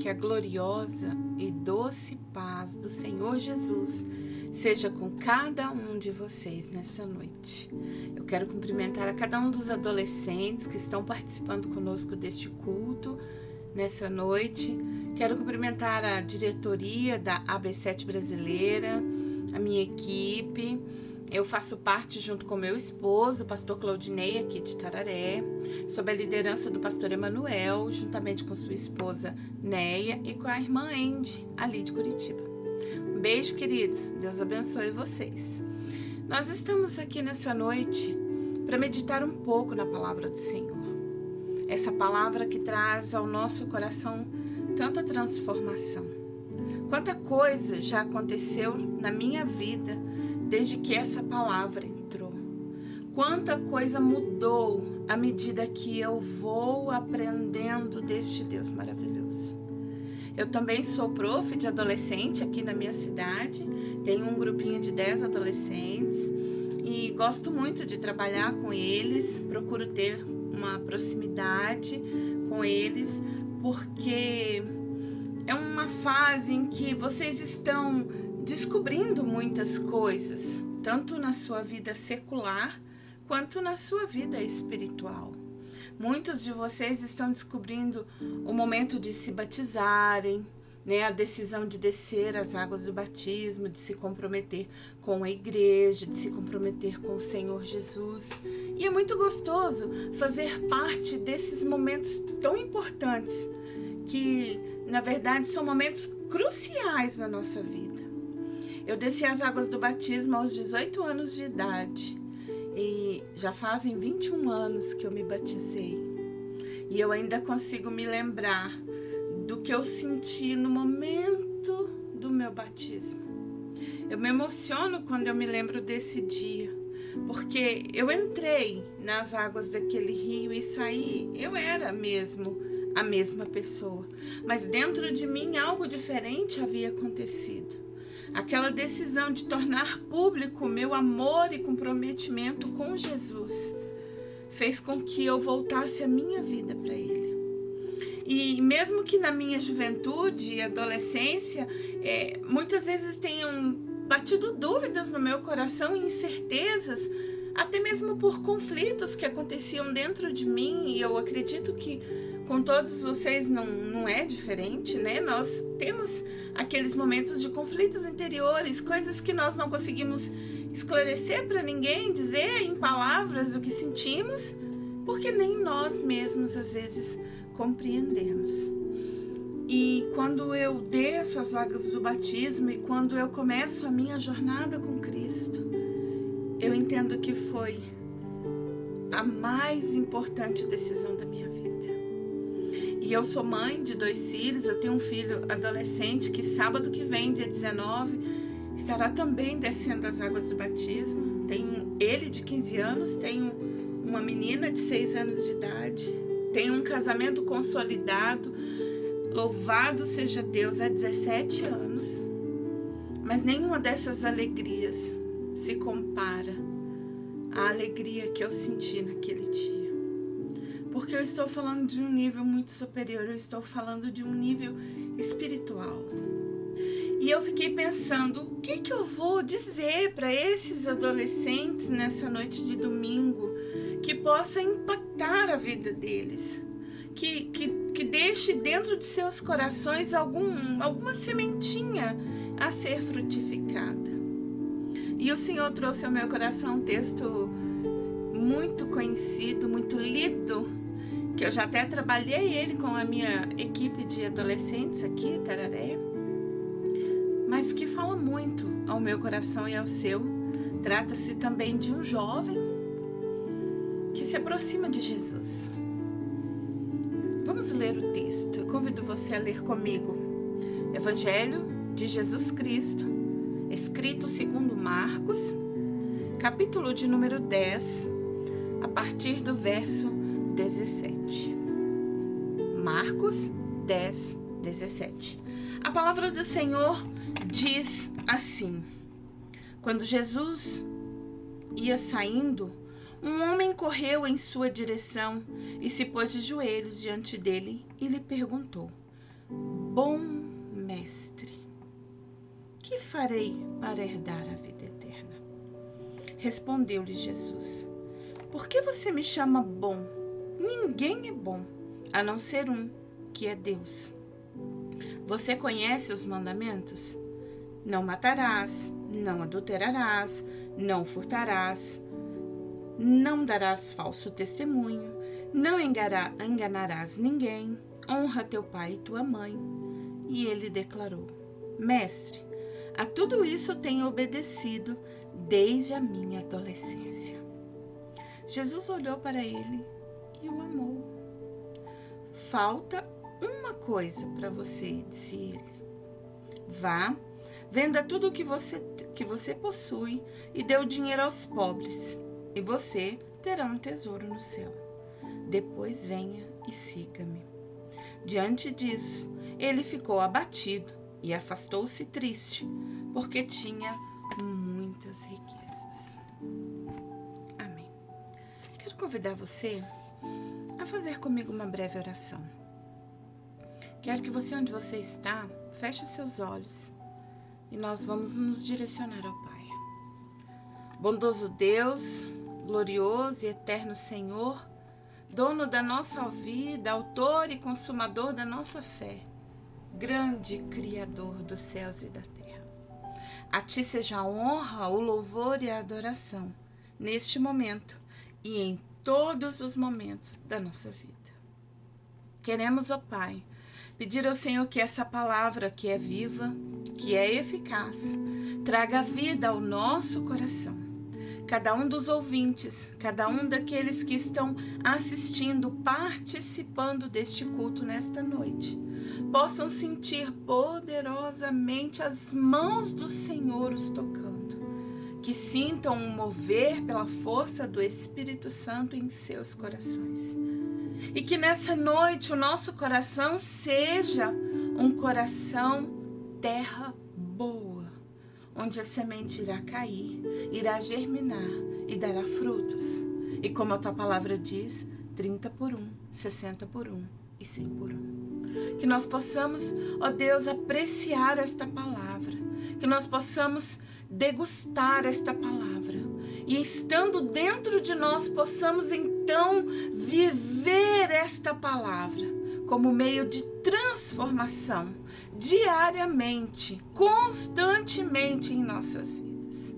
que a gloriosa e doce paz do Senhor Jesus seja com cada um de vocês nessa noite. Eu quero cumprimentar a cada um dos adolescentes que estão participando conosco deste culto nessa noite. Quero cumprimentar a diretoria da AB7 Brasileira, a minha equipe. Eu faço parte junto com meu esposo, o pastor Claudinei, aqui de Tararé, sob a liderança do pastor Emanuel, juntamente com sua esposa Neia e com a irmã Andy, ali de Curitiba. Um beijo, queridos. Deus abençoe vocês. Nós estamos aqui nessa noite para meditar um pouco na palavra do Senhor. Essa palavra que traz ao nosso coração tanta transformação. Quanta coisa já aconteceu na minha vida desde que essa palavra entrou. Quanta coisa mudou à medida que eu vou aprendendo deste Deus maravilhoso. Eu também sou prof de adolescente aqui na minha cidade, tenho um grupinho de 10 adolescentes e gosto muito de trabalhar com eles, procuro ter uma proximidade com eles, porque é uma fase em que vocês estão descobrindo muitas coisas, tanto na sua vida secular quanto na sua vida espiritual. Muitos de vocês estão descobrindo o momento de se batizarem, a decisão de descer as águas do batismo, de se comprometer com a igreja, de se comprometer com o Senhor Jesus. E é muito gostoso fazer parte desses momentos tão importantes, que na verdade são momentos cruciais na nossa vida. Eu desci as águas do batismo aos 18 anos de idade e já fazem 21 anos que eu me batizei. E eu ainda consigo me lembrar do que eu senti no momento do meu batismo. Eu me emociono quando eu me lembro desse dia, porque eu entrei nas águas daquele rio e saí, eu era mesmo a mesma pessoa, mas dentro de mim algo diferente havia acontecido. Aquela decisão de tornar público meu amor e comprometimento com Jesus fez com que eu voltasse a minha vida para Ele. E mesmo que na minha juventude e adolescência, muitas vezes tenham batido dúvidas no meu coração e incertezas, até mesmo por conflitos que aconteciam dentro de mim, e eu acredito que com todos vocês não é diferente, né? Nós temos aqueles momentos de conflitos interiores, coisas que nós não conseguimos esclarecer para ninguém, dizer em palavras o que sentimos, porque nem nós mesmos às vezes compreendemos. E quando eu desço as águas do batismo e quando eu começo a minha jornada com Cristo, eu entendo que foi a mais importante decisão da minha vida. E eu sou mãe de 2 filhos, eu tenho um filho adolescente que sábado que vem, dia 19, estará também descendo as águas do batismo. Tenho ele de 15 anos, tenho uma menina de 6 anos de idade, tenho um casamento consolidado, louvado seja Deus, há 17 anos. Mas nenhuma dessas alegrias se compara à alegria que eu senti naquele dia. Porque eu estou falando de um nível muito superior, eu estou falando de um nível espiritual. E eu fiquei pensando, o que eu vou dizer para esses adolescentes nessa noite de domingo que possa impactar a vida deles? Que deixe dentro de seus corações alguma sementinha a ser frutificada. E o Senhor trouxe ao meu coração um texto muito conhecido, muito lido, que eu já até trabalhei ele com a minha equipe de adolescentes aqui, Tararé, mas que fala muito ao meu coração e ao seu. Trata-se também de um jovem que se aproxima de Jesus. Vamos ler o texto. Eu convido você a ler comigo. Evangelho de Jesus Cristo, escrito segundo Marcos, capítulo de número 10, a partir do verso 17. Marcos 10, 17. A palavra do Senhor diz assim: quando Jesus ia saindo, um homem correu em sua direção e se pôs de joelhos diante dele e lhe perguntou: Bom mestre, que farei para herdar a vida eterna? Respondeu-lhe Jesus: por que você me chama bom? Ninguém é bom, a não ser um, que é Deus. Você conhece os mandamentos? Não matarás, não adulterarás, não furtarás, não darás falso testemunho, não enganarás ninguém, honra teu pai e tua mãe. E ele declarou: mestre, a tudo isso tenho obedecido desde a minha adolescência. Jesus olhou para ele e o amou. Falta uma coisa para você, disse ele. Vá, venda tudo o que você possui e dê o dinheiro aos pobres, e você terá um tesouro no céu. Depois venha e siga-me. Diante disso, ele ficou abatido e afastou-se triste, porque tinha muitas riquezas. Amém. Quero convidar você a fazer comigo uma breve oração. Quero que você, onde você está, feche os seus olhos e nós vamos nos direcionar ao Pai. Bondoso Deus, glorioso e eterno Senhor, dono da nossa vida, autor e consumador da nossa fé, grande Criador dos céus e da terra. A Ti seja a honra, o louvor e a adoração, neste momento e em todos os momentos da nossa vida. Queremos, ó Pai, pedir ao Senhor que essa palavra que é viva, que é eficaz, traga vida ao nosso coração. Cada um dos ouvintes, cada um daqueles que estão assistindo, participando deste culto nesta noite, possam sentir poderosamente as mãos do Senhor os tocando. Que sintam um mover pela força do Espírito Santo em seus corações. E que nessa noite o nosso coração seja um coração terra boa, onde a semente irá cair, irá germinar e dará frutos. E como a tua palavra diz, 30 por 1, 60 por 1 e 100 por 1. Que nós possamos, ó Deus, apreciar esta palavra, que nós possamos degustar esta palavra e estando dentro de nós possamos então viver esta palavra como meio de transformação diariamente, constantemente em nossas vidas.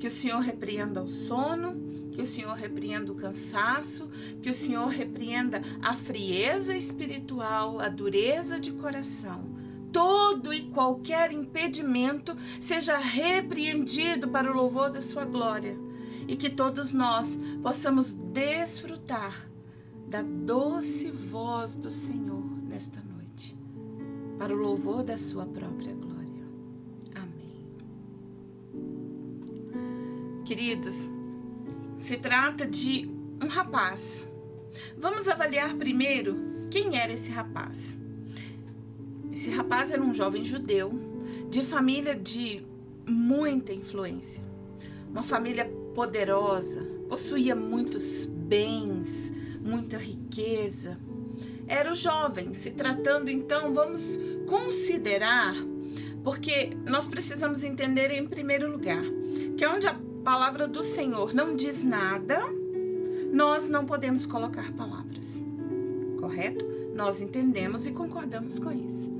Que o Senhor repreenda o sono, que o Senhor repreenda o cansaço, que o Senhor repreenda a frieza espiritual, a dureza de coração. Todo e qualquer impedimento seja repreendido para o louvor da sua glória e que todos nós possamos desfrutar da doce voz do Senhor nesta noite, para o louvor da sua própria glória. Amém. Queridos, se trata de um rapaz. Vamos avaliar primeiro quem era esse rapaz. Esse rapaz era um jovem judeu, de família de muita influência. Uma família poderosa, possuía muitos bens, muita riqueza. Era o jovem, se tratando então, vamos considerar, porque nós precisamos entender em primeiro lugar, que onde a palavra do Senhor não diz nada, nós não podemos colocar palavras, correto? Nós entendemos e concordamos com isso.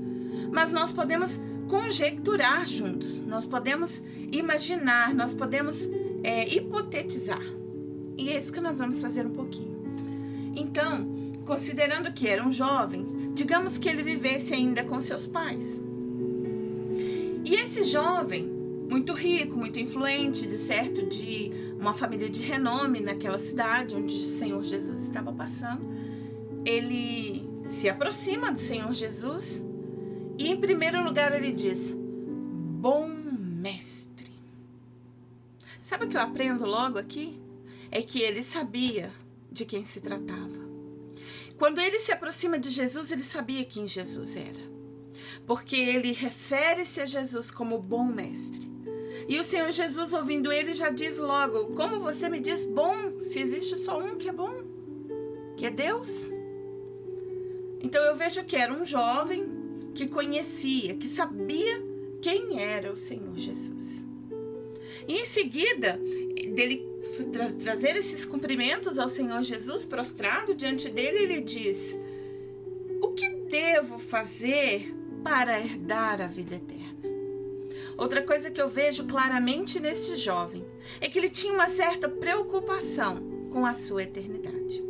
Mas nós podemos conjecturar juntos, nós podemos imaginar, nós podemos hipotetizar. E é isso que nós vamos fazer um pouquinho. Então, considerando que era um jovem, digamos que ele vivesse ainda com seus pais. E esse jovem, muito rico, muito influente, de certo, de uma família de renome naquela cidade onde o Senhor Jesus estava passando, ele se aproxima do Senhor Jesus e, em primeiro lugar, ele diz: bom mestre. Sabe o que eu aprendo logo aqui? É que ele sabia de quem se tratava. Quando ele se aproxima de Jesus, ele sabia quem Jesus era, porque ele refere-se a Jesus como bom mestre. E o Senhor Jesus, ouvindo ele, já diz logo: como você me diz bom, se existe só um que é bom, que é Deus? Então eu vejo que era um jovem que conhecia, que sabia quem era o Senhor Jesus. E em seguida, dele trazer esses cumprimentos ao Senhor Jesus, prostrado diante dele, ele diz: o que devo fazer para herdar a vida eterna? Outra coisa que eu vejo claramente neste jovem é que ele tinha uma certa preocupação com a sua eternidade.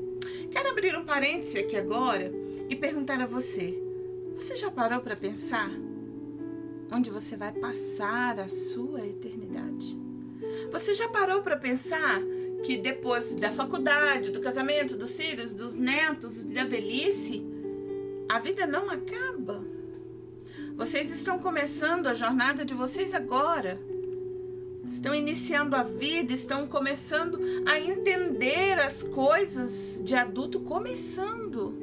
Quero abrir um parêntese aqui agora e perguntar a você: você já parou para pensar onde você vai passar a sua eternidade? Você já parou para pensar que depois da faculdade, do casamento, dos filhos, dos netos, da velhice, a vida não acaba? Vocês estão começando a jornada de vocês agora. Estão iniciando a vida, estão começando a entender as coisas de adulto, começando.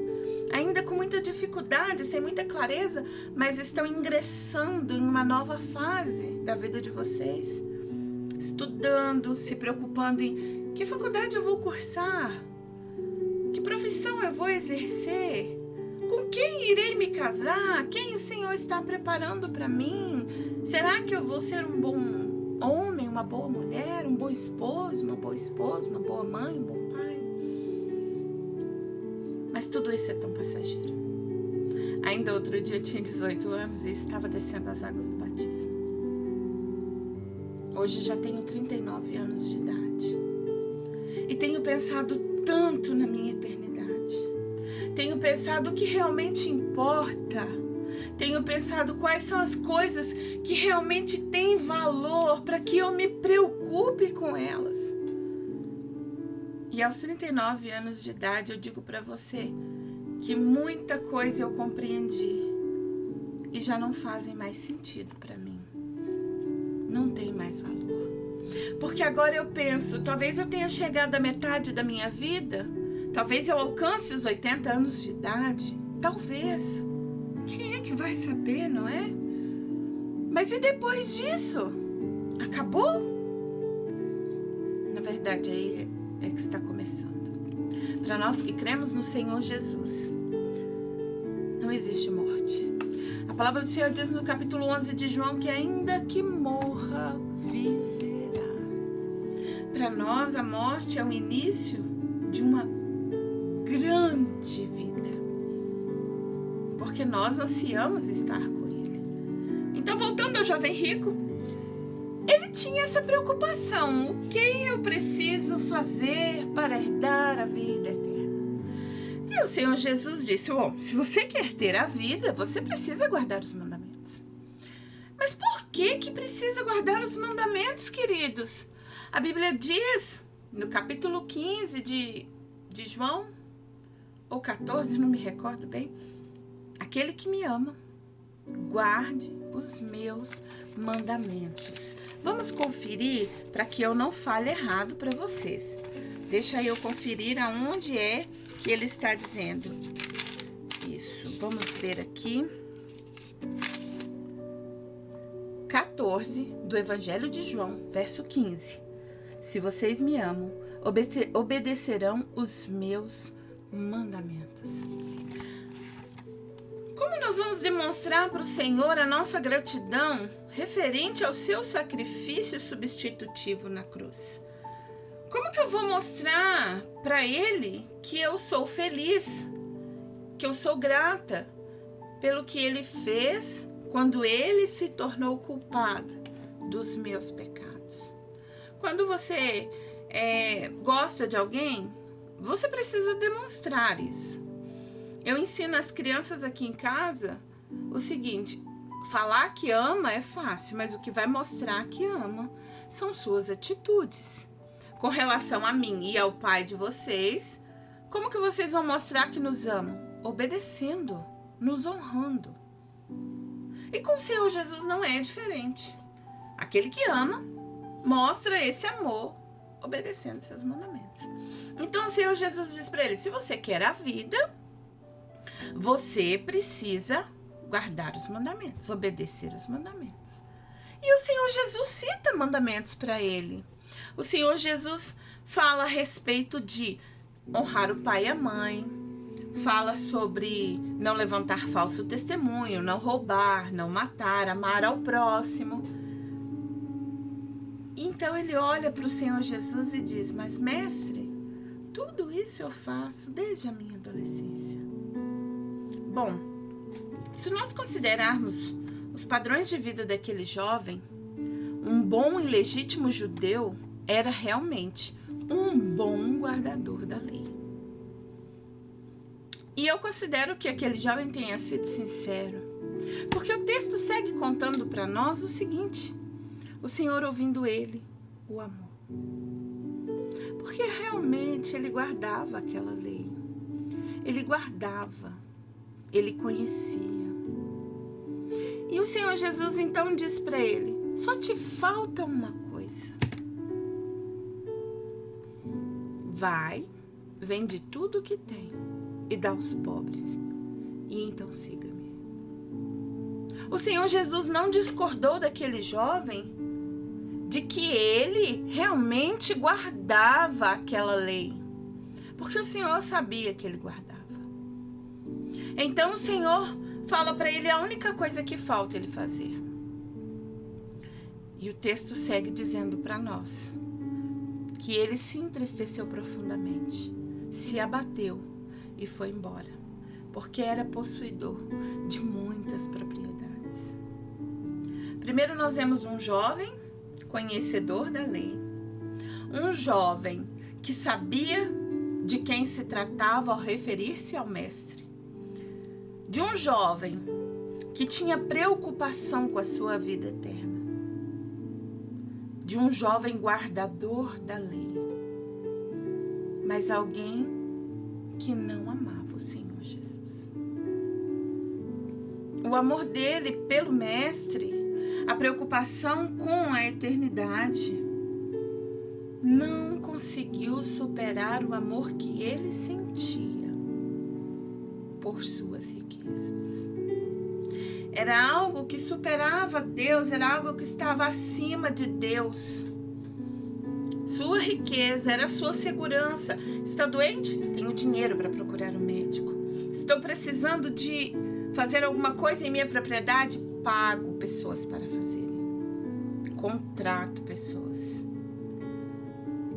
Ainda com muita dificuldade, sem muita clareza, mas estão ingressando em uma nova fase da vida de vocês. Estudando, se preocupando em que faculdade eu vou cursar, que profissão eu vou exercer, com quem irei me casar, quem o Senhor está preparando para mim. Será que eu vou ser um bom homem, uma boa mulher, um bom esposo, uma boa mãe, um bom pai? Mas tudo isso é tão passageiro. Ainda outro dia eu tinha 18 anos e estava descendo as águas do batismo. Hoje já tenho 39 anos de idade. E tenho pensado tanto na minha eternidade. Tenho pensado o que realmente importa. Tenho pensado quais são as coisas que realmente têm valor para que eu me preocupe com elas. E aos 39 anos de idade eu digo para você que muita coisa eu compreendi e já não fazem mais sentido para mim. Não tem mais valor. Porque agora eu penso, talvez eu tenha chegado à metade da minha vida, talvez eu alcance os 80 anos de idade, talvez. Quem é que vai saber, não é? Mas e depois disso? Acabou? Na verdade, aí é que está começando. Para nós que cremos no Senhor Jesus, não existe morte. A palavra do Senhor diz no capítulo 11 de João que ainda que morra, viverá. Para nós, a morte é o início de uma grande vida, porque nós ansiamos estar com Ele. Então, voltando ao jovem rico, ele tinha essa preocupação: o que eu preciso fazer para herdar a vida eterna? E o Senhor Jesus disse: se você quer ter a vida, você precisa guardar os mandamentos. Mas por que precisa guardar os mandamentos, queridos? A Bíblia diz, no capítulo 15 de João, ou 14, não me recordo bem: aquele que me ama, guarde os meus mandamentos. Vamos conferir para que eu não fale errado para vocês. Deixa eu conferir aonde é que ele está dizendo isso. Vamos ver aqui. 14 do Evangelho de João, verso 15. Se vocês me amam, obedecerão os meus mandamentos. Como nós vamos demonstrar para o Senhor a nossa gratidão referente ao seu sacrifício substitutivo na cruz? Como que eu vou mostrar para Ele que eu sou feliz, que eu sou grata pelo que Ele fez quando Ele se tornou culpado dos meus pecados? Quando você gosta de alguém, você precisa demonstrar isso. Eu ensino as crianças aqui em casa o seguinte: falar que ama é fácil, mas o que vai mostrar que ama são suas atitudes. Com relação a mim e ao pai de vocês, como que vocês vão mostrar que nos amam? Obedecendo, nos honrando. E com o Senhor Jesus não é diferente. Aquele que ama, mostra esse amor obedecendo seus mandamentos. Então o Senhor Jesus diz para ele: se você quer a vida, você precisa guardar os mandamentos, obedecer os mandamentos. E o Senhor Jesus cita mandamentos para ele. O Senhor Jesus fala a respeito de honrar o pai e a mãe, fala sobre não levantar falso testemunho, não roubar, não matar, amar ao próximo. Então ele olha para o Senhor Jesus e diz: mas mestre, tudo isso eu faço desde a minha adolescência. Bom, se nós considerarmos os padrões de vida daquele jovem, um bom e legítimo judeu era realmente um bom guardador da lei. E eu considero que aquele jovem tenha sido sincero, porque o texto segue contando para nós o seguinte: o Senhor ouvindo ele, o amou. Porque realmente ele guardava aquela lei. Ele guardava, ele conhecia. E o Senhor Jesus então diz para ele: só te falta uma coisa. Vai, vende tudo o que tem e dá aos pobres, e então siga-me. O Senhor Jesus não discordou daquele jovem de que ele realmente guardava aquela lei, porque o Senhor sabia que ele guardava. Então o Senhor fala para ele a única coisa que falta ele fazer. E o texto segue dizendo para nós que ele se entristeceu profundamente, se abateu e foi embora, porque era possuidor de muitas propriedades. Primeiro nós vemos um jovem conhecedor da lei, um jovem que sabia de quem se tratava ao referir-se ao mestre, de um jovem que tinha preocupação com a sua vida eterna, de um jovem guardador da lei, mas alguém que não amava o Senhor Jesus. O amor dele pelo mestre, a preocupação com a eternidade, não conseguiu superar o amor que ele sentia por suas riquezas. Era algo que superava Deus, era algo que estava acima de Deus. Sua riqueza era a sua segurança. Está doente? Tenho dinheiro para procurar um médico. Estou precisando de fazer alguma coisa em minha propriedade? Pago pessoas para fazerem. Contrato pessoas.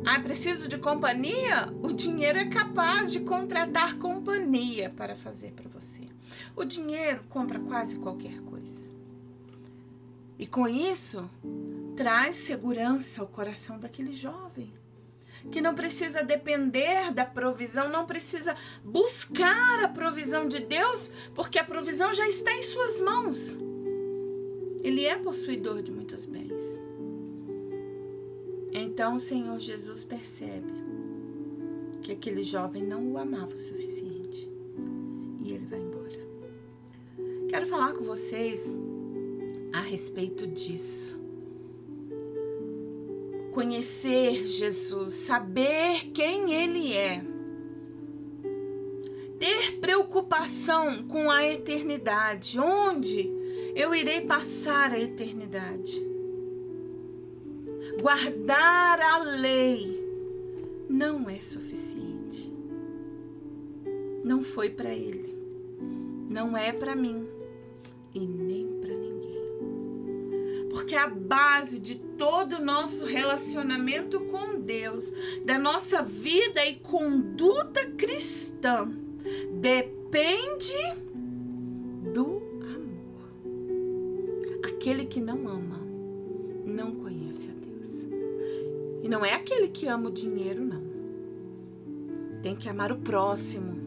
Ah, preciso de companhia? O dinheiro é capaz de contratar companhia para fazer para você. O dinheiro compra quase qualquer coisa. E com isso, traz segurança ao coração daquele jovem, que não precisa depender da provisão, não precisa buscar a provisão de Deus, porque a provisão já está em suas mãos. Ele é possuidor de muitos bens. Então o Senhor Jesus percebe que aquele jovem não o amava o suficiente e ele vai embora. Quero falar com vocês a respeito disso. Conhecer Jesus, saber quem Ele é, ter preocupação com a eternidade, onde eu irei passar a eternidade. Guardar a lei não é suficiente. Não foi para ele, não é para mim e nem para ninguém. Porque a base de todo o nosso relacionamento com Deus, da nossa vida e conduta cristã, depende do amor. Aquele que não ama, não conhece a Deus. E não é aquele que ama o dinheiro, não. Tem que amar o próximo.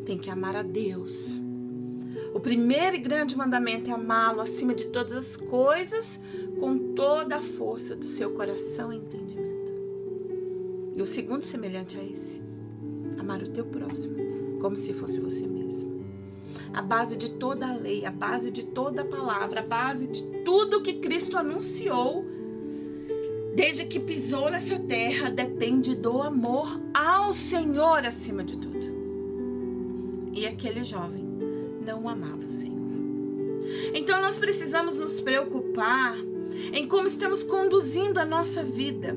Tem que amar a Deus. O primeiro e grande mandamento é amá-lo acima de todas as coisas, com toda a força do seu coração e entendimento. E o segundo, semelhante a esse, amar o teu próximo como se fosse você mesmo. A base de toda a lei, a base de toda a palavra, a base de tudo que Cristo anunciou desde que pisou nessa terra depende do amor ao Senhor acima de tudo. E aquele jovem não amava o Senhor. Então nós precisamos nos preocupar em como estamos conduzindo a nossa vida.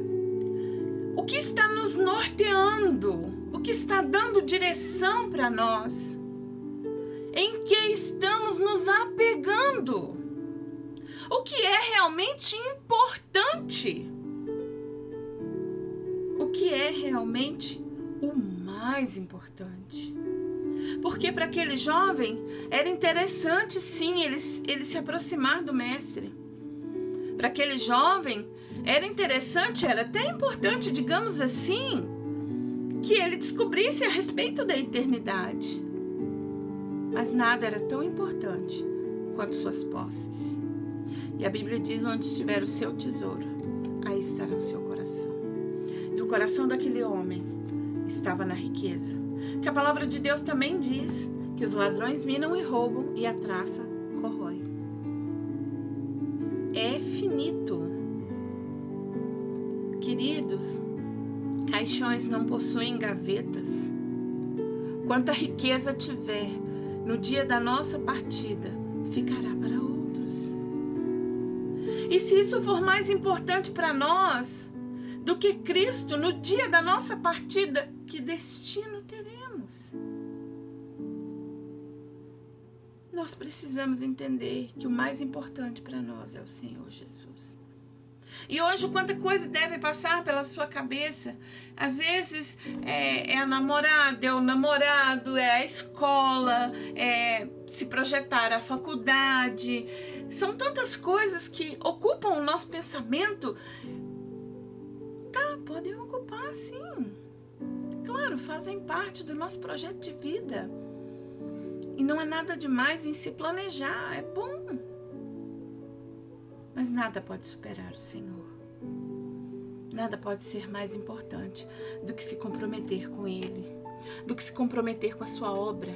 O que está nos norteando? o que está dando direção para nós, em que estamos nos apegando, o que é realmente importante, o que é realmente o mais importante. Porque para aquele jovem era interessante, sim, ele se aproximar do mestre. Para aquele jovem era interessante, era até importante, digamos assim, que ele descobrisse a respeito da eternidade. Mas nada era tão importante quanto suas posses. E a Bíblia diz: onde estiver o seu tesouro, aí estará o seu coração. E o coração daquele homem estava na riqueza. Que a palavra de Deus também diz que os ladrões minam e roubam e a traça corrói. É finito. Queridos, caixões não possuem gavetas. Quanta riqueza tiver, no dia da nossa partida, ficará para outros. E se isso for mais importante para nós do que Cristo, no dia da nossa partida, que destino teremos? Nós precisamos entender que o mais importante para nós é o Senhor Jesus. E hoje, quanta coisa deve passar pela sua cabeça. Às vezes é a namorada, é o namorado, é a escola, é se projetar a faculdade. São tantas coisas que ocupam o nosso pensamento. Tá, podem ocupar, sim. Claro, fazem parte do nosso projeto de vida. E não há nada demais em se planejar, é bom. Mas nada pode superar o Senhor. Nada pode ser mais importante do que se comprometer com Ele, do que se comprometer com a sua obra,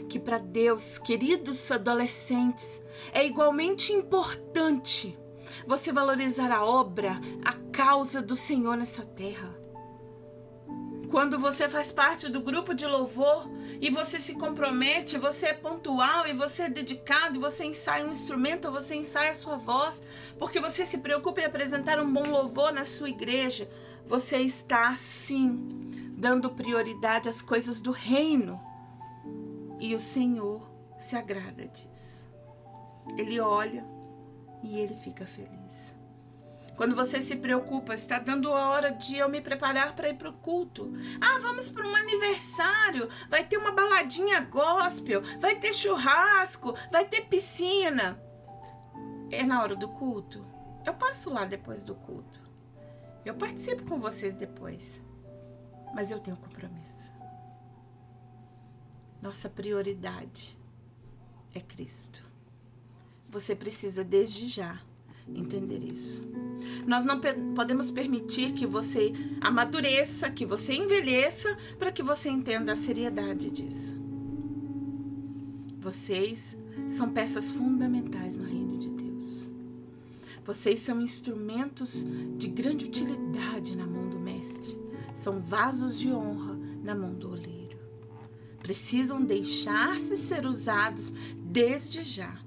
que para Deus, queridos adolescentes, é igualmente importante você valorizar a obra, a causa do Senhor nessa terra. Quando você faz parte do grupo de louvor e você se compromete, você é pontual e você é dedicado, e você ensaia um instrumento, você ensaia a sua voz, porque você se preocupa em apresentar um bom louvor na sua igreja, você está, sim, dando prioridade às coisas do reino. E o Senhor se agrada disso. Ele olha e Ele fica feliz. Quando você se preocupa, está dando a hora de eu me preparar para ir para o culto. Ah, vamos para um aniversário, vai ter uma baladinha gospel, vai ter churrasco, vai ter piscina. É na hora do culto? Eu passo lá depois do culto. Eu participo com vocês depois. Mas eu tenho compromisso. Nossa prioridade é Cristo. Você precisa desde já entender isso. Nós não podemos permitir que você amadureça, que você envelheça, para que você entenda a seriedade disso. Vocês são peças fundamentais no reino de Deus. Vocês são instrumentos de grande utilidade na mão do Mestre. São vasos de honra na mão do oleiro. Precisam deixar-se ser usados desde já.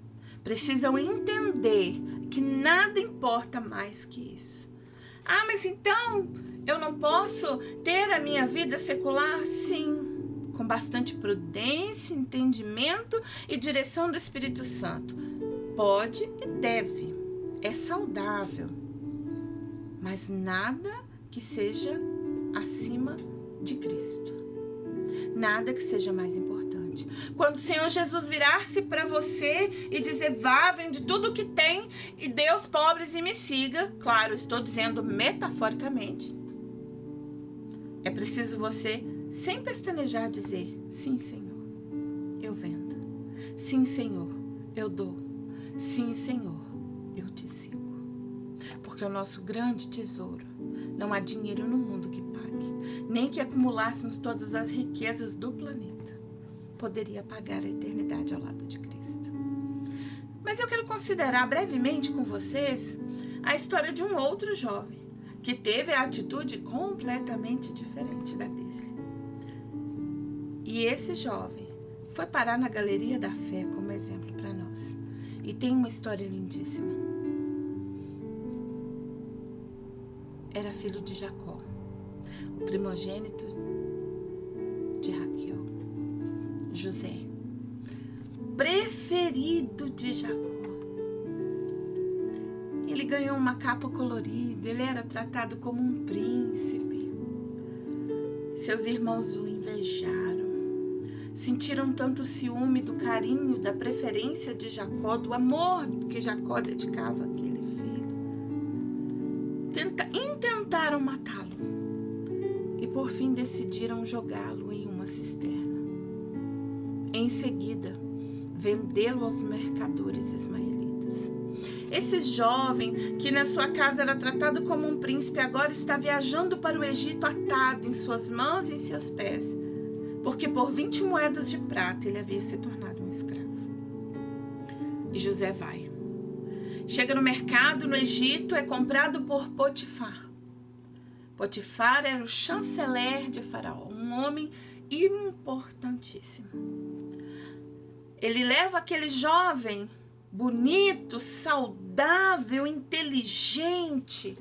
Precisam entender que nada importa mais que isso. Ah, mas então eu não posso ter a minha vida secular? Sim, com bastante prudência, entendimento e direção do Espírito Santo. Pode e deve, é saudável, mas nada que seja acima de Cristo. Nada que seja mais importante. Quando o Senhor Jesus virar-se para você e dizer: vá, vende tudo o que tem e dê aos pobres e me siga. Claro, estou dizendo metaforicamente. É preciso você, sem pestanejar, dizer: sim, Senhor, eu vendo. Sim, Senhor, eu dou. Sim, Senhor, eu te sigo. Porque o nosso grande tesouro, não há dinheiro no mundo que pague, nem que acumulássemos todas as riquezas do planeta, poderia pagar a eternidade ao lado de Cristo. Mas eu quero considerar brevemente com vocês a história de um outro jovem que teve a atitude completamente diferente da desse. E esse jovem foi parar na Galeria da Fé como exemplo para nós. E tem uma história lindíssima. Era filho de Jacó, o primogênito José, preferido de Jacó. Ele ganhou uma capa colorida, ele era tratado como um príncipe. Seus irmãos o invejaram, sentiram tanto ciúme do carinho, da preferência de Jacó, do amor que Jacó dedicava àquele filho. Intentaram matá-lo e por fim decidiram jogá-lo em uma cisterna. Em seguida, vendê-lo aos mercadores ismaelitas. Esse jovem, que na sua casa era tratado como um príncipe, agora está viajando para o Egito atado em suas mãos e em seus pés, porque por 20 moedas de prata ele havia se tornado um escravo. E José vai. Chega no mercado no Egito, é comprado por Potifar. Potifar era o chanceler de Faraó, um homem importantíssimo. Ele leva aquele jovem bonito, saudável, inteligente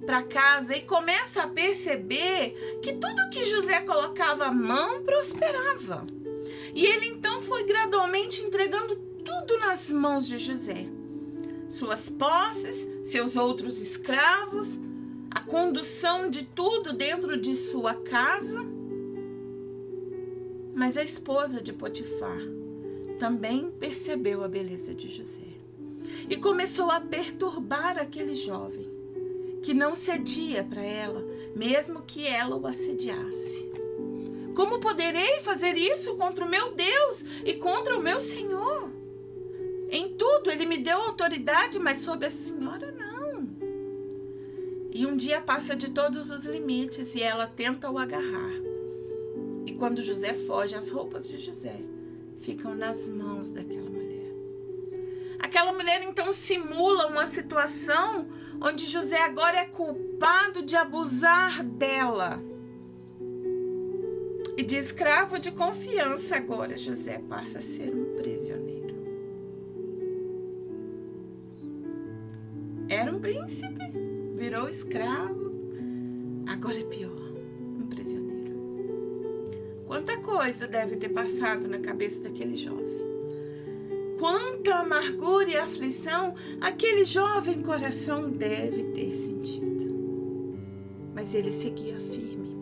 para casa e começa a perceber que tudo que José colocava a mão prosperava. E ele então foi gradualmente entregando tudo nas mãos de José. Suas posses, seus outros escravos, a condução de tudo dentro de sua casa. Mas a esposa de Potifar também percebeu a beleza de José e começou a perturbar aquele jovem, que não cedia para ela, mesmo que ela o assediasse. Como poderei fazer isso contra o meu Deus e contra o meu Senhor? Em tudo ele me deu autoridade, mas sobre a senhora não. E um dia passa de todos os limites e ela tenta o agarrar. E quando José foge, as roupas de José ficam nas mãos daquela mulher. Aquela mulher então simula uma situação onde José agora é culpado de abusar dela. E de escravo de confiança agora José passa a ser um prisioneiro. Era um príncipe, virou escravo, agora é pior, um prisioneiro. Quanta coisa deve ter passado na cabeça daquele jovem. Quanta amargura e aflição aquele jovem coração deve ter sentido. Mas ele seguia firme.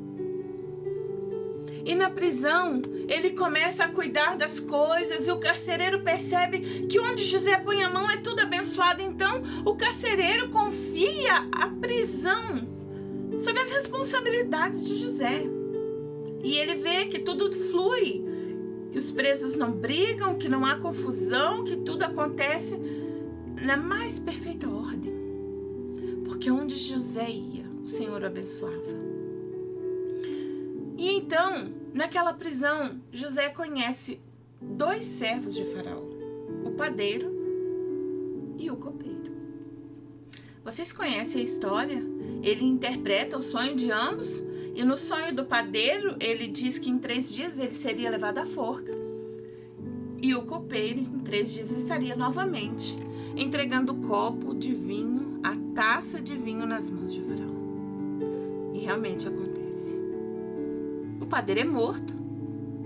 E na prisão, ele começa a cuidar das coisas e o carcereiro percebe que onde José põe a mão é tudo abençoado. Então, o carcereiro confia a prisão sob as responsabilidades de José. E ele vê que tudo flui, que os presos não brigam, que não há confusão, que tudo acontece na mais perfeita ordem. Porque onde José ia, o Senhor o abençoava. E então, naquela prisão, José conhece 2 servos de Faraó, o padeiro e o copeiro. Vocês conhecem a história? Ele interpreta o sonho de ambos. E no sonho do padeiro, ele diz que em 3 dias ele seria levado à forca. E o copeiro, em 3 dias, estaria novamente entregando o copo de vinho, a taça de vinho nas mãos de Faraó. E realmente acontece. O padeiro é morto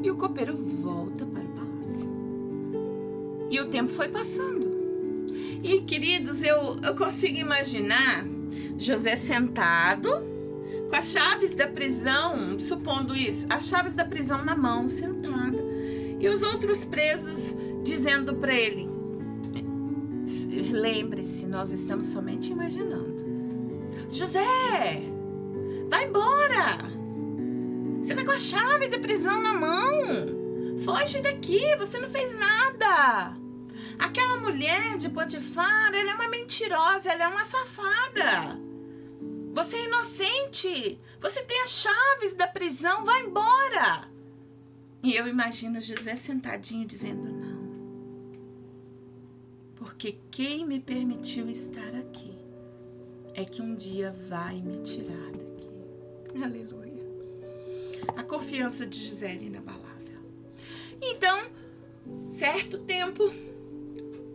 e o copeiro volta para o palácio. E o tempo foi passando. E, queridos, eu consigo imaginar José sentado com as chaves da prisão, supondo isso, as chaves da prisão na mão, sentada. E os outros presos dizendo para ele: lembre-se, nós estamos somente imaginando. José, vai embora! Você tá com a chave da prisão na mão. Foge daqui, você não fez nada. Aquela mulher de Potifar, ela é uma mentirosa, ela é uma safada. Você é inocente. Você tem as chaves da prisão. Vai embora. E eu imagino José sentadinho dizendo: não. Porque quem me permitiu estar aqui é que um dia vai me tirar daqui. Aleluia. A confiança de José era inabalável. Então, certo tempo,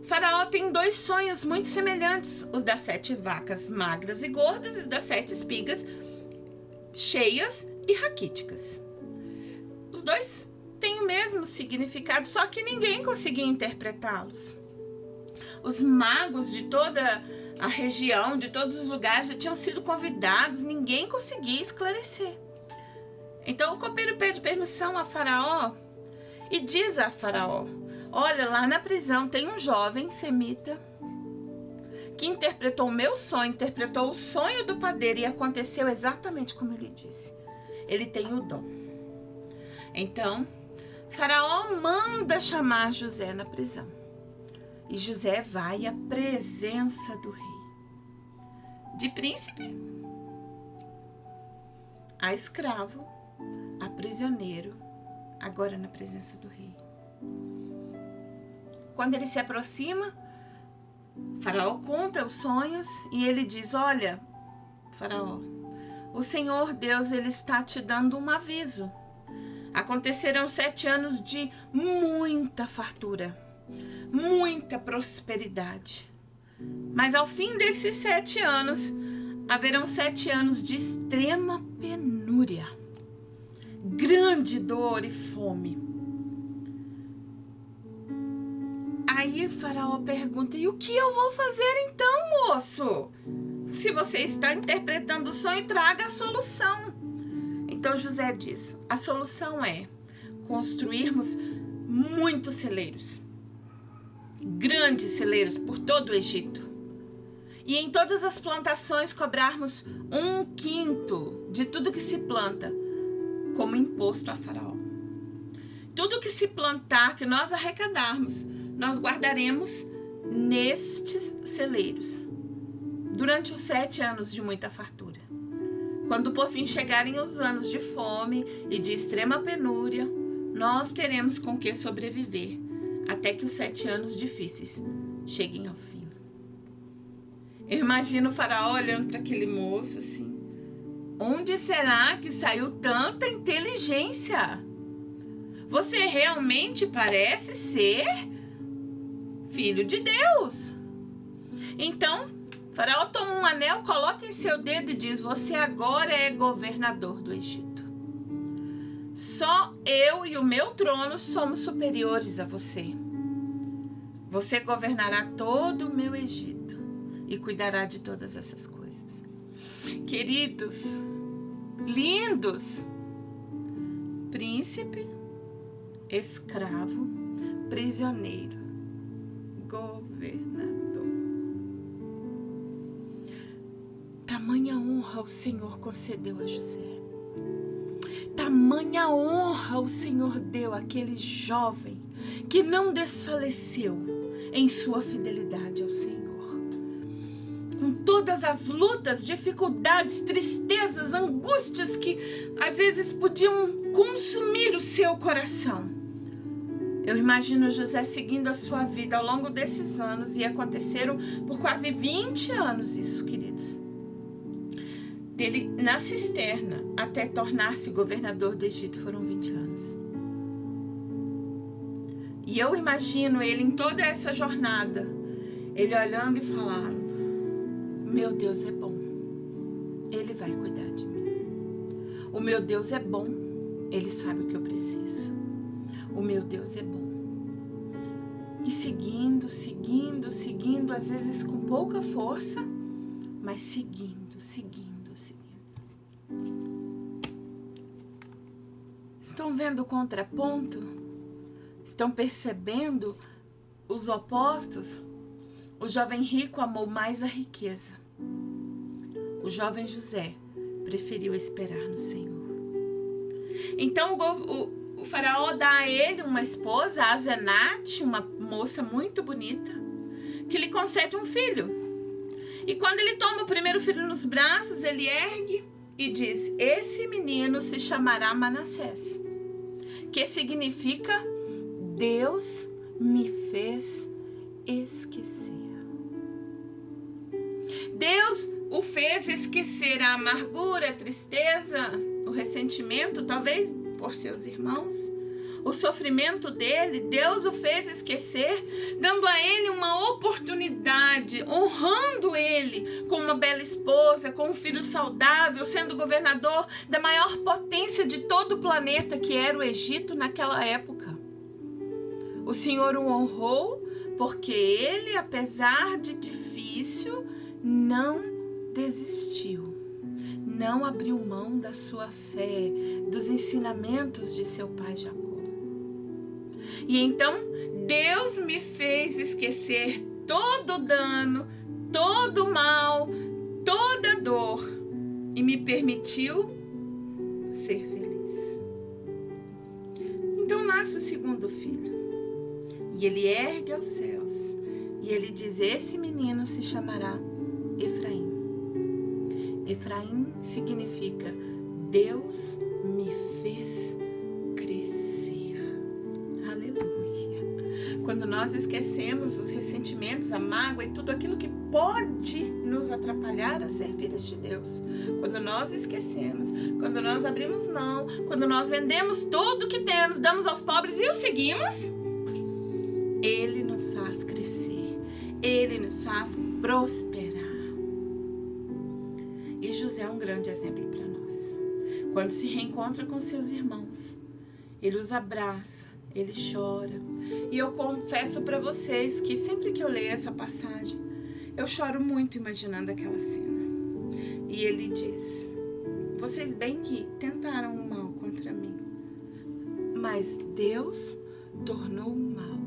Faraó tem 2 sonhos muito semelhantes, os das 7 vacas magras e gordas e das 7 espigas cheias e raquíticas. Os 2 têm o mesmo significado, só que ninguém conseguia interpretá-los. Os magos de toda a região, de todos os lugares, já tinham sido convidados, ninguém conseguia esclarecer. Então o copeiro pede permissão a Faraó e diz a Faraó: olha, lá na prisão tem um jovem semita que interpretou o meu sonho, interpretou o sonho do padeiro e aconteceu exatamente como ele disse. Ele tem o dom. Então, Faraó manda chamar José na prisão. E José vai à presença do rei. De príncipe a escravo, a prisioneiro, agora na presença do rei. Quando ele se aproxima, Faraó conta os sonhos e ele diz: olha, Faraó, o Senhor Deus, ele está te dando um aviso. Acontecerão 7 anos de muita fartura, muita prosperidade. Mas ao fim desses 7 anos, haverão 7 anos de extrema penúria, grande dor e fome. Aí Faraó pergunta: e o que eu vou fazer então, moço? Se você está interpretando o sonho, traga a solução. Então José diz: a solução é construirmos muitos celeiros, grandes celeiros por todo o Egito. E em todas as plantações cobrarmos 1/5 de tudo que se planta como imposto a Faraó. Tudo que se plantar, que nós arrecadarmos, nós guardaremos nestes celeiros durante os 7 anos de muita fartura. Quando por fim chegarem os anos de fome e de extrema penúria, nós teremos com que sobreviver até que os 7 anos difíceis cheguem ao fim. Eu imagino o Faraó olhando para aquele moço assim: onde será que saiu tanta inteligência? Você realmente parece ser filho de Deus. Então, Faraó toma um anel, coloca em seu dedo e diz: você agora é governador do Egito. Só eu e o meu trono somos superiores a você. Você governará todo o meu Egito e cuidará de todas essas coisas. Queridos, lindos, príncipe, escravo, prisioneiro, governador. Tamanha honra o Senhor concedeu a José. Tamanha honra o Senhor deu àquele jovem que não desfaleceu em sua fidelidade ao Senhor. Com todas as lutas, dificuldades, tristezas, angústias que às vezes podiam consumir o seu coração. Eu imagino José seguindo a sua vida ao longo desses anos, e aconteceram por quase 20 anos isso, queridos. Dele na cisterna até tornar-se governador do Egito foram 20 anos. E eu imagino ele em toda essa jornada, ele olhando e falando: meu Deus é bom, Ele vai cuidar de mim. O meu Deus é bom, Ele sabe o que eu preciso. O meu Deus é bom. E seguindo, às vezes com pouca força, mas seguindo. Estão vendo o contraponto? Estão percebendo os opostos? O jovem rico amou mais a riqueza. O jovem José preferiu esperar no Senhor. Então o faraó dá a ele uma esposa, a Asenate, uma moça muito bonita, que lhe concede um filho. E quando ele toma o primeiro filho nos braços, ele ergue e diz: esse menino se chamará Manassés, que significa Deus me fez esquecer. Deus o fez esquecer a amargura, a tristeza, o ressentimento, talvez por seus irmãos, o sofrimento dele, Deus o fez esquecer, dando a ele uma oportunidade, honrando ele com uma bela esposa, com um filho saudável, sendo governador da maior potência de todo o planeta, que era o Egito naquela época. O Senhor o honrou porque ele, apesar de difícil, não desistiu. Não abriu mão da sua fé, dos ensinamentos de seu pai Jacó. E então, Deus me fez esquecer todo o dano, todo o mal, toda a dor e me permitiu ser feliz. Então nasce o segundo filho e ele ergue aos céus e ele diz: esse menino se chamará Efraim. Efraim significa Deus me fez crescer. Aleluia. Quando nós esquecemos os ressentimentos, a mágoa e tudo aquilo que pode nos atrapalhar a servir este Deus, quando nós esquecemos, quando nós abrimos mão, quando nós vendemos tudo que temos, damos aos pobres e o seguimos, Ele nos faz crescer, Ele nos faz prosperar. E José é um grande exemplo para nós. Quando se reencontra com seus irmãos, ele os abraça, ele chora. E eu confesso para vocês que sempre que eu leio essa passagem, eu choro muito imaginando aquela cena. E ele diz: vocês bem que tentaram o mal contra mim, mas Deus tornou o mal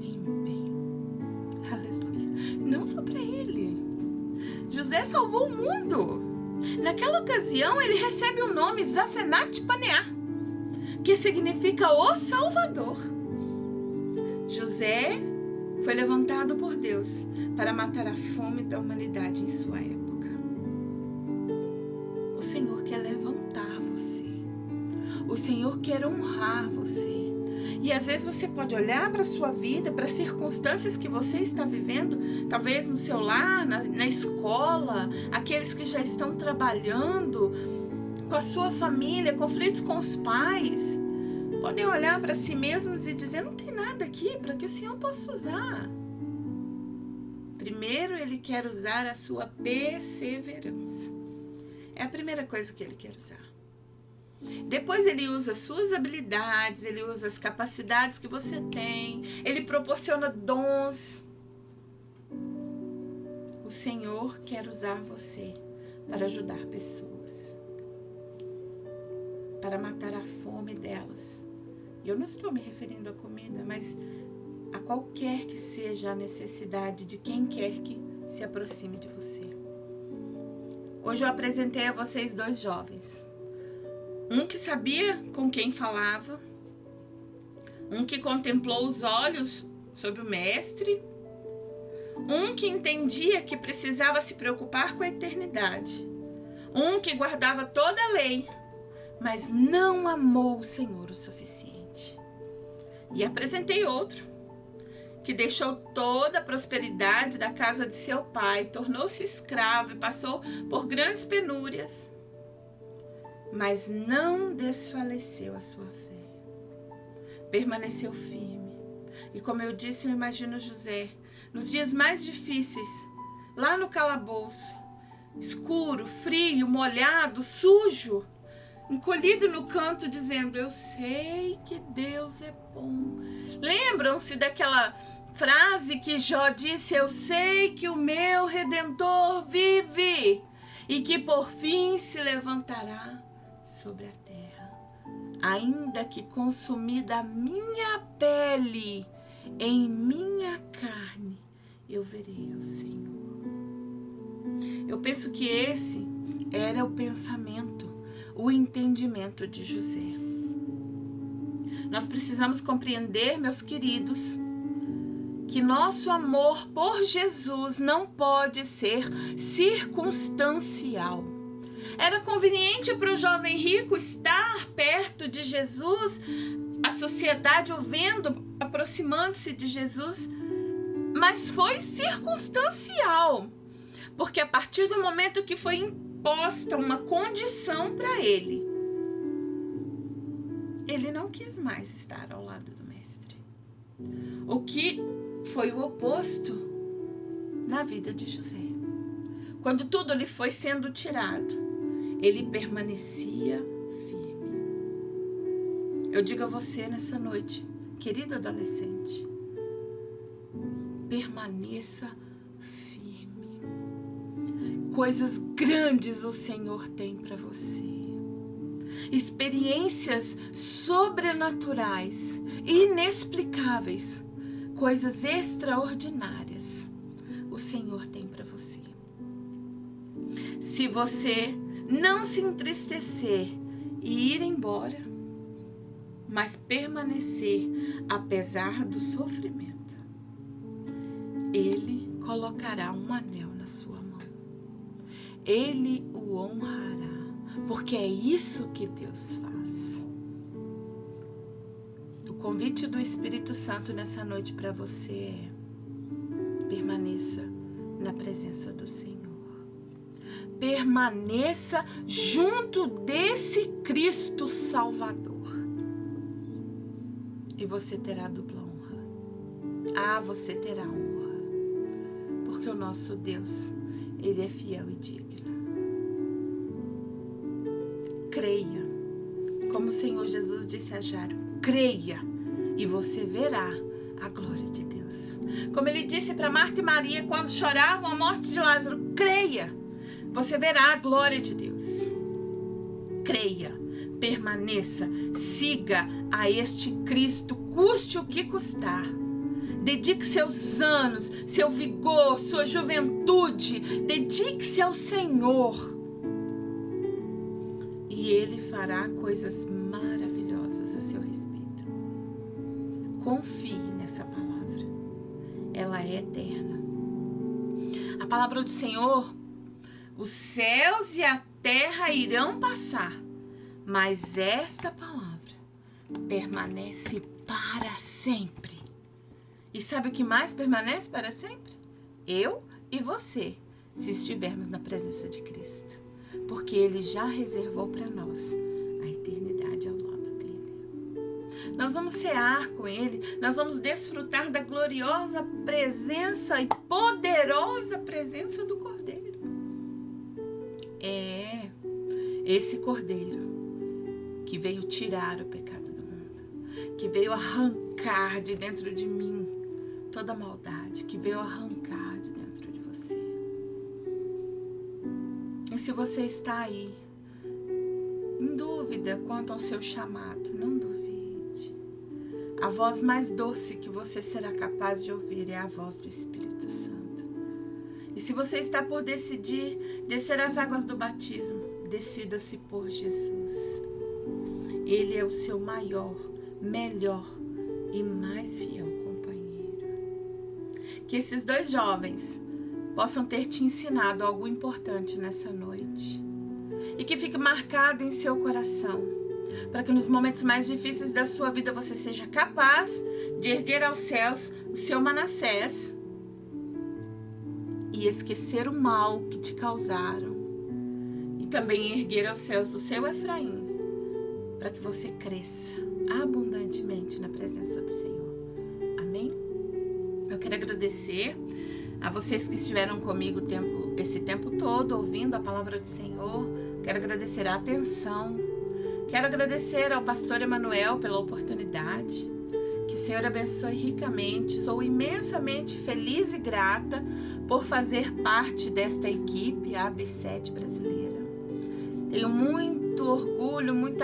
em bem. Aleluia. Não só para ele. José salvou o mundo. Naquela ocasião, ele recebe o nome Zafenat Paneah, que significa o Salvador. José foi levantado por Deus para matar a fome da humanidade em sua época. O Senhor quer levantar você. O Senhor quer honrar você. E às vezes você pode olhar para a sua vida, para as circunstâncias que você está vivendo, talvez no seu lar, na escola, aqueles que já estão trabalhando, com a sua família, conflitos com os pais, podem olhar para si mesmos e dizer: não tem nada aqui para que o Senhor possa usar. Primeiro, Ele quer usar a sua perseverança. É a primeira coisa que Ele quer usar. Depois ele usa suas habilidades, ele usa as capacidades que você tem, ele proporciona dons. O Senhor quer usar você para ajudar pessoas, para matar a fome delas. E eu não estou me referindo à comida, mas a qualquer que seja a necessidade de quem quer que se aproxime de você. Hoje eu apresentei a vocês 2 jovens. Um que sabia com quem falava, um que contemplou os olhos sobre o mestre, um que entendia que precisava se preocupar com a eternidade, um que guardava toda a lei, mas não amou o Senhor o suficiente. E apresentei outro, que deixou toda a prosperidade da casa de seu pai, tornou-se escravo e passou por grandes penúrias, mas não desfaleceu a sua fé, permaneceu firme. E como eu disse, eu imagino José, nos dias mais difíceis, lá no calabouço, escuro, frio, molhado, sujo, encolhido no canto, dizendo: eu sei que Deus é bom. Lembram-se daquela frase que Jó disse: eu sei que o meu Redentor vive e que por fim se levantará sobre a terra, ainda que consumida a minha pele, em minha carne eu verei o Senhor. Eu penso que esse era o pensamento, o entendimento de José. Nós precisamos compreender, meus queridos, que nosso amor por Jesus não pode ser circunstancial. Era conveniente para o jovem rico estar perto de Jesus, a sociedade o vendo, aproximando-se de Jesus, mas foi circunstancial, porque a partir do momento que foi imposta uma condição para ele, ele não quis mais estar ao lado do mestre. O que foi o oposto na vida de José. Quando tudo lhe foi sendo tirado, ele permanecia firme. Eu digo a você nessa noite, querido adolescente, permaneça firme. Coisas grandes o Senhor tem para você. Experiências sobrenaturais, inexplicáveis, coisas extraordinárias o Senhor tem para você. Se você não se entristecer e ir embora, mas permanecer apesar do sofrimento, Ele colocará um anel na sua mão. Ele o honrará, porque é isso que Deus faz. O convite do Espírito Santo nessa noite para você é: permaneça na presença do Senhor. Permaneça junto desse Cristo Salvador. E você terá dupla honra. Você terá honra. Porque o nosso Deus, Ele é fiel e digno. Creia. Como o Senhor Jesus disse a Jairo, creia e você verá a glória de Deus. Como Ele disse para Marta e Maria quando choravam a morte de Lázaro, creia, você verá a glória de Deus. Creia, permaneça, siga a este Cristo, custe o que custar. Dedique seus anos, seu vigor, sua juventude, dedique-se ao Senhor. E Ele fará coisas maravilhosas a seu respeito. Confie nessa palavra. Ela é eterna. A palavra do Senhor, os céus e a terra irão passar, mas esta palavra permanece para sempre. E sabe o que mais permanece para sempre? Eu e você, se estivermos na presença de Cristo. Porque Ele já reservou para nós a eternidade ao lado dEle. Nós vamos cear com Ele, nós vamos desfrutar da gloriosa presença e poderosa presença do Cordeiro. Esse Cordeiro que veio tirar o pecado do mundo, que veio arrancar de dentro de mim toda maldade, que veio arrancar de dentro de você. E se você está aí em dúvida quanto ao seu chamado, não duvide. A voz mais doce que você será capaz de ouvir é a voz do Espírito Santo. E se você está por decidir descer as águas do batismo, decida-se por Jesus. Ele é o seu maior, melhor e mais fiel companheiro. Que esses dois jovens possam ter te ensinado algo importante nessa noite. E que fique marcado em seu coração. Para que nos momentos mais difíceis da sua vida você seja capaz de erguer aos céus o seu Manassés e esquecer o mal que te causaram. E também erguer aos céus o seu Efraim, para que você cresça abundantemente na presença do Senhor. Amém? Eu quero agradecer a vocês que estiveram comigo esse tempo todo, ouvindo a palavra do Senhor. Quero agradecer a atenção. Quero agradecer ao pastor Emanuel pela oportunidade. Que o Senhor abençoe ricamente. Sou imensamente feliz e grata por fazer parte desta equipe, a AB7 brasileira. Tenho muito orgulho, muita